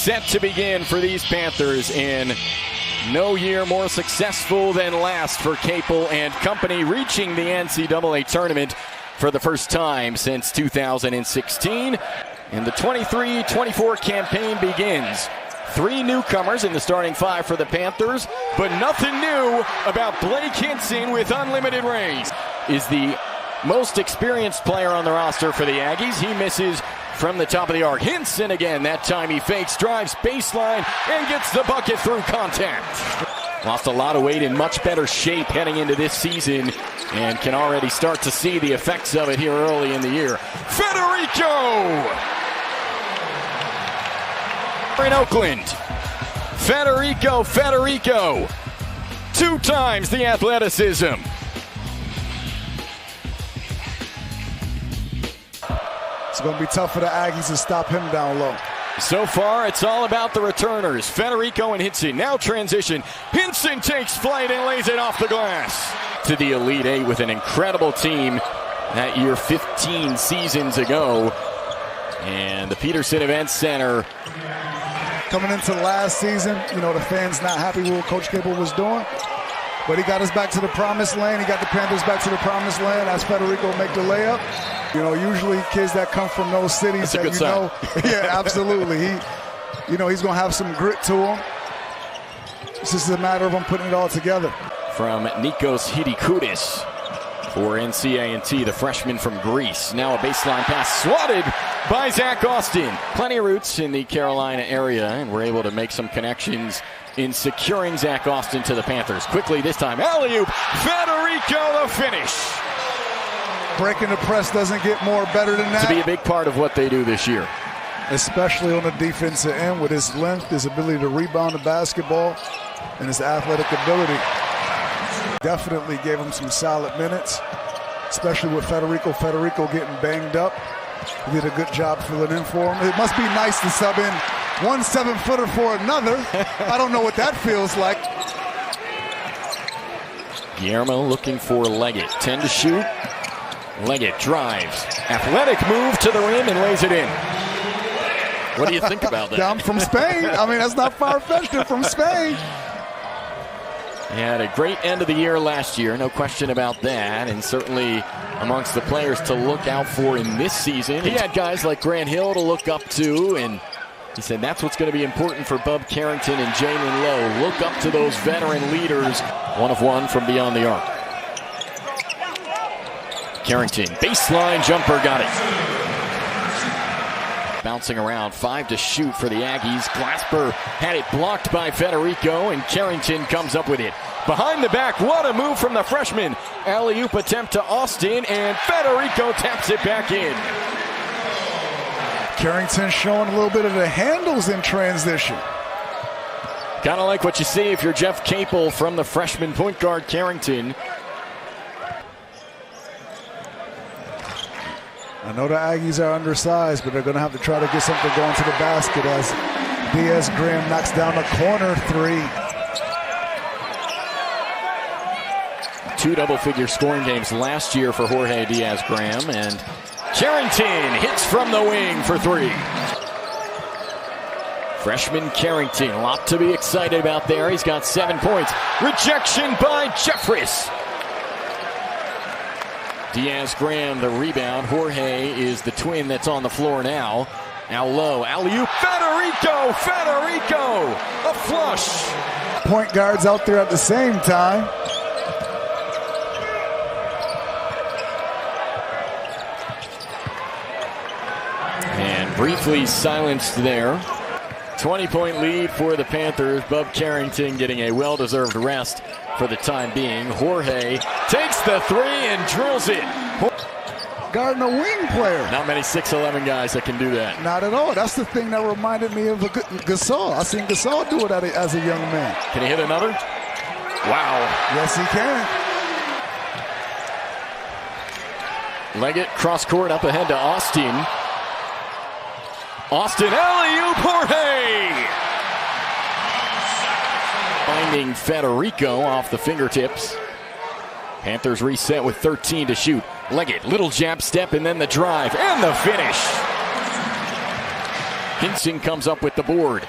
set to begin for these Panthers, in no year more successful than last for Capel and company, reaching the NCAA tournament for the first time since 2016. And the 23-24 campaign begins. 3 newcomers in the starting 5 for the Panthers, but nothing new about Blake Hinson with unlimited reigns. Is the most experienced player on the roster for the Aggies. He misses from the top of the arc. Hinson again, that time he fakes, drives baseline, and gets the bucket through contact. Lost a lot of weight, in much better shape heading into this season, and can already start to see the effects of it here early in the year. Federico! In Oakland. Federico. 2 times the athleticism. It's going to be tough for the Aggies to stop him down low. So far, it's all about the returners. Federico and Hinson. Now transition. Hinson takes flight and lays it off the glass. To the Elite 8 with an incredible team that year 15 seasons ago. And the Peterson Event Center. Coming into last season, the fans not happy with what Coach Capel was doing. But he got us back to the promised land. He got the Panthers back to the promised land as Federico make the layup. Usually kids that come from those cities That's a good sign. Yeah, absolutely. He's going to have some grit to him. It's just a matter of him putting it all together. From Nikos Hidikoudis for NC A&T, the freshman from Greece. Now a baseline pass swatted by Zach Austin. Plenty of roots in the Carolina area, and we're able to make some connections in securing Zach Austin to the Panthers. Quickly this time, alley-oop, Federico, the finish. Breaking the press doesn't get more better than that. To be a big part of what they do this year. Especially on the defensive end with his length, his ability to rebound the basketball, and his athletic ability. Definitely gave him some solid minutes, especially with Federico getting banged up. He did a good job filling in for him. It must be nice to sub in one 7-footer for another. I don't know what that feels like. Guillermo looking for Leggett. 10 to shoot. Leggett drives. Athletic move to the rim and lays it in. What do you think about that? I'm from Spain. That's not far-fetched. From Spain. He had a great end of the year last year, no question about that, and certainly amongst the players to look out for in this season. He had guys like Grant Hill to look up to, and he said that's what's going to be important for Bub Carrington and Jalen Lowe. Look up to those veteran leaders. 1 of 1 from beyond the arc. Carrington, baseline jumper, got it. Bouncing around, 5 to shoot for the Aggies. Glasper had it blocked by Federico, and Carrington comes up with it. Behind the back, what a move from the freshman. Alley-oop attempt to Austin, and Federico taps it back in. Carrington showing a little bit of the handles in transition. Kind of like what you see if you're Jeff Capel from the freshman point guard Carrington. I know the Aggies are undersized, but they're going to have to try to get something going to the basket as Diaz-Graham knocks down a corner 3. 2 double-figure scoring games last year for Jorge Diaz-Graham, and Carrington hits from the wing for 3. Freshman Carrington, a lot to be excited about there. He's got 7 points. Rejection by Jeffress. Diaz-Graham the rebound. Jorge is the twin that's on the floor now. Now low, alley-oop, Federico, a flush. Point guards out there at the same time. And briefly silenced there. 20-point lead for the Panthers. Bub Carrington getting a well-deserved rest for the time being. Jorge takes the 3 and drills it. Guarding a wing player. Not many 6'11 guys that can do that. Not at all. That's the thing that reminded me of Gasol. I seen Gasol do it as a young man. Can he hit another? Wow. Yes, he can. Leggett cross court up ahead to Austin. Austin, alley-oop, Jorge! Finding Federico off the fingertips. Panthers reset with 13 to shoot. Leggett, little jab step, and then the drive, and the finish. Hinson comes up with the board.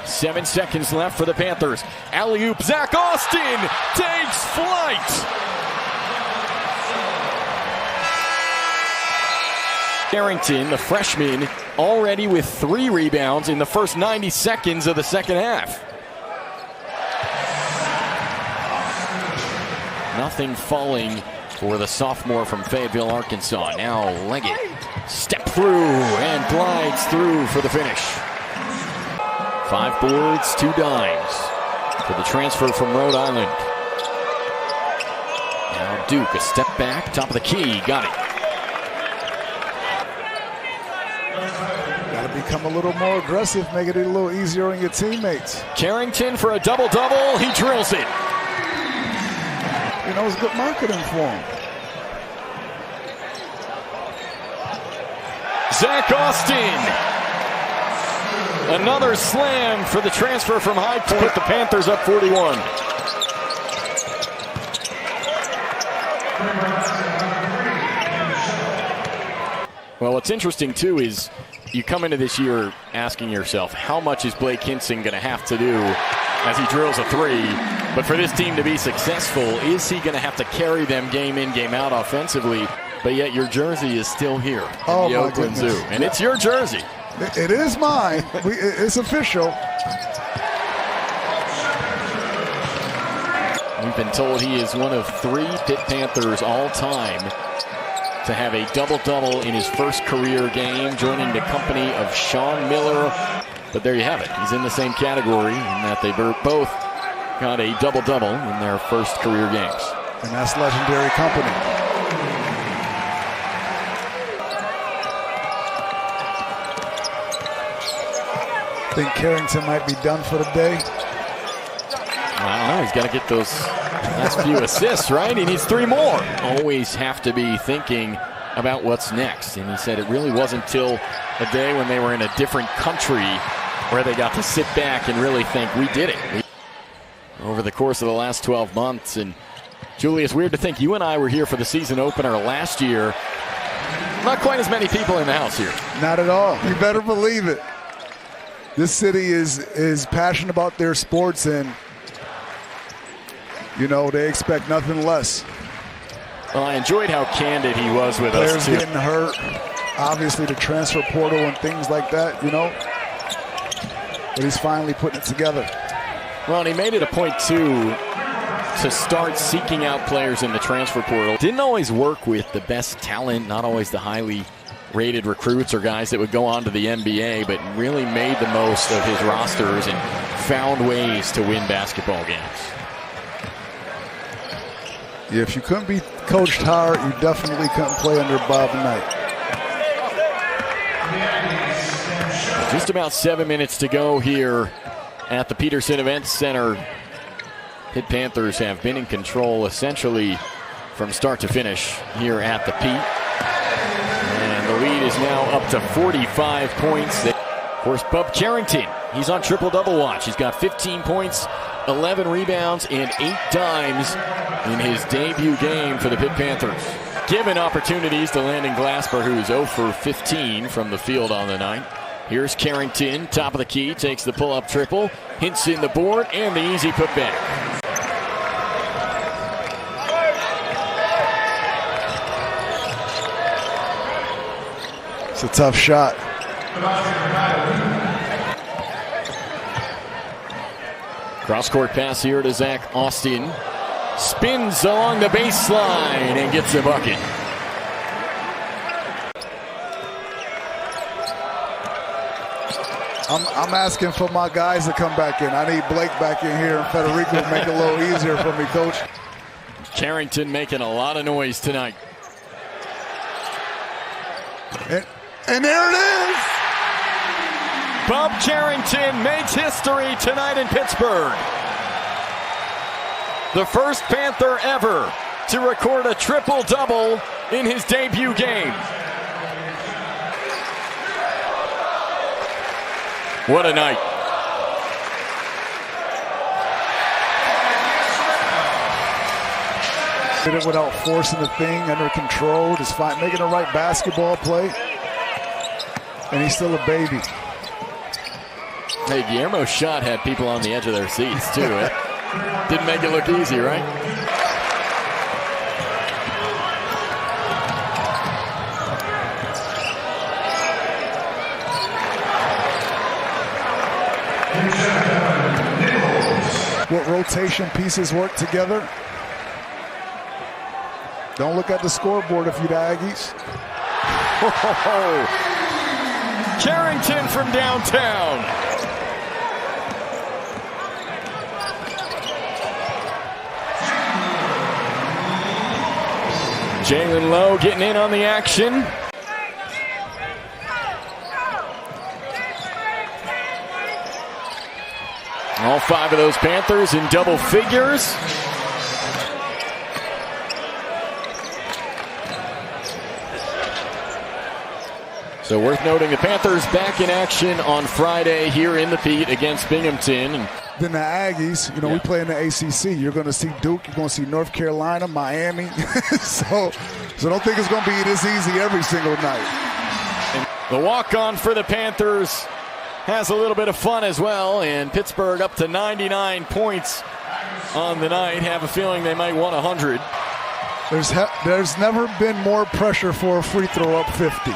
7 seconds left for the Panthers. Alley-oop, Zach Austin takes flight. Carrington, the freshman, already with 3 rebounds in the first 90 seconds of the second half. Nothing falling for the sophomore from Fayetteville, Arkansas. Now Leggett, step through and glides through for the finish. 5 boards, 2 dimes for the transfer from Rhode Island. Now Duke, a step back, top of the key, got it. Got to become a little more aggressive, make it a little easier on your teammates. Carrington for a double-double, he drills it. You know, it's good marketing for him. Zach Austin. Another slam for the transfer from High Point. Put the Panthers up 41. Well, what's interesting, too, is you come into this year asking yourself, how much is Blake Hinson going to have to do as he drills a 3? But for this team to be successful, is he going to have to carry them game in, game out offensively? But yet your jersey is still here in the Oakland Zoo. And it's your jersey. It is mine. It's official. We've been told he is one of 3 Pitt Panthers all time to have a double-double in his first career game, joining the company of Sean Miller. But there you have it. He's in the same category in that they both got a double-double in their first career games. And that's legendary company. Think Carrington might be done for the day? I don't know. He's got to get those last few assists, right? He needs 3 more. Always have to be thinking about what's next. And he said it really wasn't until a day when they were in a different country where they got to sit back and really think, we did it. Over the course of the last 12 months. And Julie, it's weird to think you and I were here for the season opener last year. Not quite as many people in the house here. Not at all. You better believe it. This city is passionate about their sports, and you know they expect nothing less. Well, I enjoyed how candid he was with Players us too. getting hurt, obviously the transfer portal and things like that, you know. But he's finally putting it together. Well, and he made it a point too to start seeking out players in the transfer portal. Didn't always work with the best talent, not always the highly rated recruits or guys that would go on to the NBA, but really made the most of his rosters and found ways to win basketball games. Yeah, if you couldn't be coached hard, you definitely couldn't play under Bob Knight. Just about 7 minutes to go here at the Peterson Events Center. Pitt Panthers have been in control essentially from start to finish here at the Pete. The lead is now up to 45 points. Of course, Bub Carrington, he's on triple-double watch. He's got 15 points, 11 rebounds, and 8 dimes in his debut game for the Pitt Panthers. Given opportunities to Landon Glasper, who's 0 for 15 from the field on the night. Here's Carrington, top of the key, takes the pull-up triple. Hinson the board, and the easy putback. It's a tough shot. Cross-court pass here to Zach Austin. Spins along the baseline and gets a bucket. I'm asking for my guys to come back in. I need Blake back in here and Federico to make it a little easier for me, Coach. Carrington making a lot of noise tonight. And there it is! Bob Carrington makes history tonight in Pittsburgh. The first Panther ever to record a triple-double in his debut game. What a night. Did it without forcing the thing, under control, just making the right basketball play. And he's still a baby. Hey, Guillermo's shot had people on the edge of their seats, too. It didn't make it look easy, right? What rotation pieces work together? Don't look at the scoreboard if you're the Aggies. Carrington from downtown. Jalen Lowe getting in on the action. All 5 of those Panthers in double figures. So worth noting, the Panthers back in action on Friday here in the Pitt against Binghamton. Then the Aggies, we play in the ACC. You're going to see Duke, you're going to see North Carolina, Miami. so don't think it's going to be this easy every single night. And the walk-on for the Panthers has a little bit of fun as well, and Pittsburgh up to 99 points on the night. Have a feeling they might want 100. There's never been more pressure for a free throw up 50.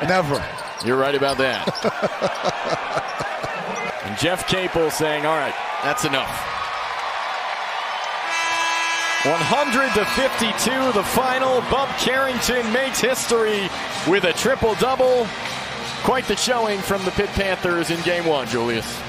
Never. You're right about that. And Jeff Capel saying, all right, that's enough. 100-52, the final. Bub Carrington makes history with a triple-double. Quite the showing from the Pitt Panthers in Game 1, Julius.